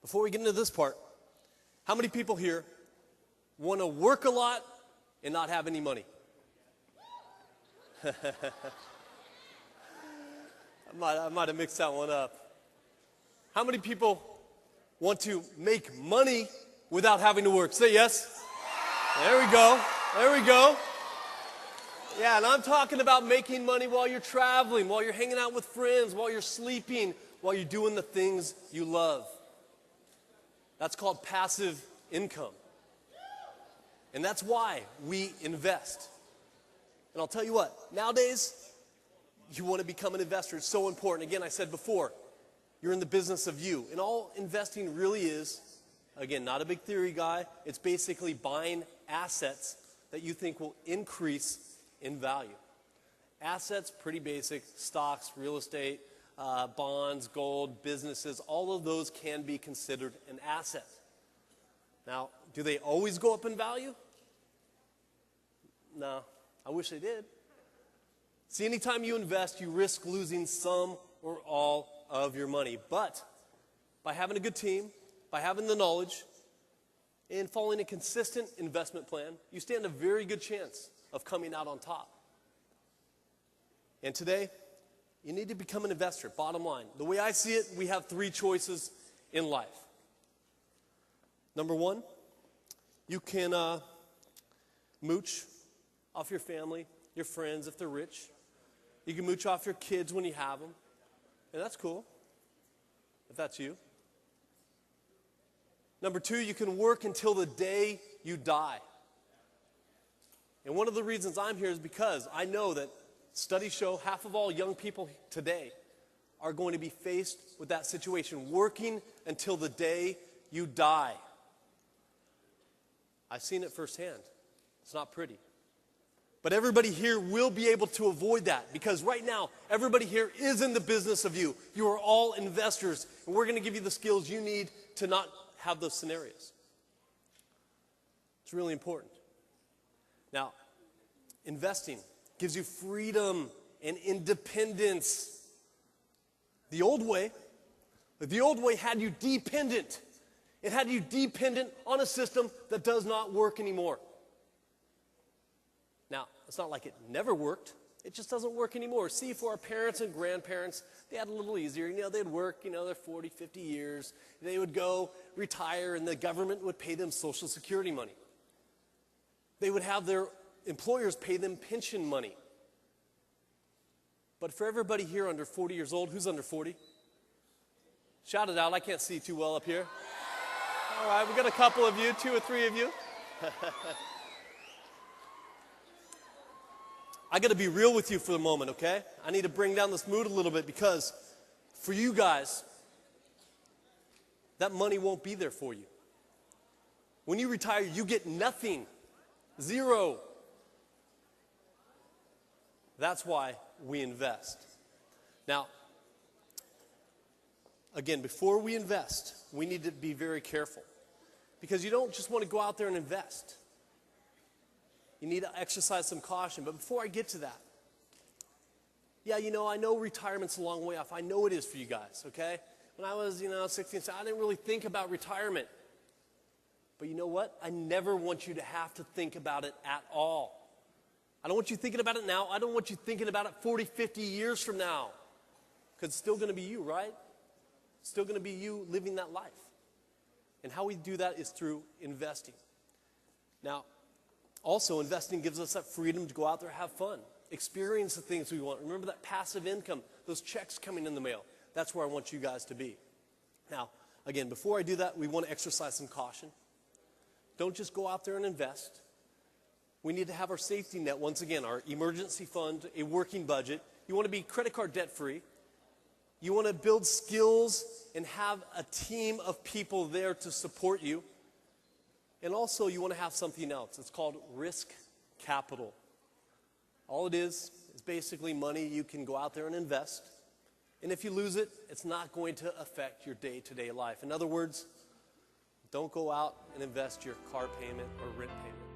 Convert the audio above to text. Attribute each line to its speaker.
Speaker 1: before we get into this part, how many people here want to work a lot and not have any money? I might have mixed that one up. How many people want to make money without having to work? Say yes. There we go. There we go. Yeah, and I'm talking about making money while you're traveling, while you're hanging out with friends, while you're sleeping, while you're doing the things you love. That's called passive income. And that's why we invest. And I'll tell you what, nowadays, you want to become an investor. It's so important. Again, I said before, you're in the business of you. And all investing really is, again, not a big theory guy, it's basically buying assets that you think will increase in value. Assets, pretty basic, stocks, real estate, bonds, gold, businesses, all of those can be considered an asset. Now, do they always go up in value? No, I wish they did. See, anytime you invest, you risk losing some or all of your money. But by having a good team, by having the knowledge, and following a consistent investment plan, you stand a very good chance of coming out on top. And today, you need to become an investor, bottom line. The way I see it, we have three choices in life. Number one, you can mooch off your family, your friends if they're rich. You can mooch off your kids when you have them. And that's cool, if that's you. Number two, you can work until the day you die. And one of the reasons I'm here is because I know that studies show half of all young people today are going to be faced with that situation, working until the day you die. I've seen it firsthand. It's not pretty. But everybody here will be able to avoid that because right now, everybody here is in the business of you. You are all investors, and we're going to give you the skills you need to not have those scenarios. It's really important. Now, investing gives you freedom and independence. The old way had you dependent. It had you dependent on a system that does not work anymore. Now, it's not like it never worked. It just doesn't work anymore. See, for our parents and grandparents, they had it a little easier. They'd work, their 40, 50 years. They would go retire, and the government would pay them Social Security money. They would have their employers pay them pension money. But for everybody here under 40 years old, who's under 40? Shout it out. I can't see too well up here. All right, we got a couple of you, 2 or 3 of you. I got to be real with you for the moment, okay? I need to bring down this mood a little bit because for you guys, that money won't be there for you. When you retire, you get nothing. Zero. That's why we invest. Now, again, before we invest, we need to be very careful because you don't just want to go out there and invest. You need to exercise some caution. But before I get to that, I know retirement's a long way off. I know it is for you guys, okay? When I was, 16, I didn't really think about retirement. But you know what? I never want you to have to think about it at all. I don't want you thinking about it now. I don't want you thinking about it 40, 50 years from now. Because it's still going to be you, right? It's still going to be you living that life. And how we do that is through investing. Now, also, investing gives us that freedom to go out there and have fun, experience the things we want. Remember that passive income, those checks coming in the mail. That's where I want you guys to be. Now, again, before I do that, we want to exercise some caution. Don't just go out there and invest. We need to have our safety net, once again, our emergency fund, a working budget. You want to be credit card debt free. You want to build skills and have a team of people there to support you. And also, you want to have something else. It's called risk capital. All it is basically money you can go out there and invest. And if you lose it, it's not going to affect your day-to-day life. In other words, don't go out and invest your car payment or rent payment.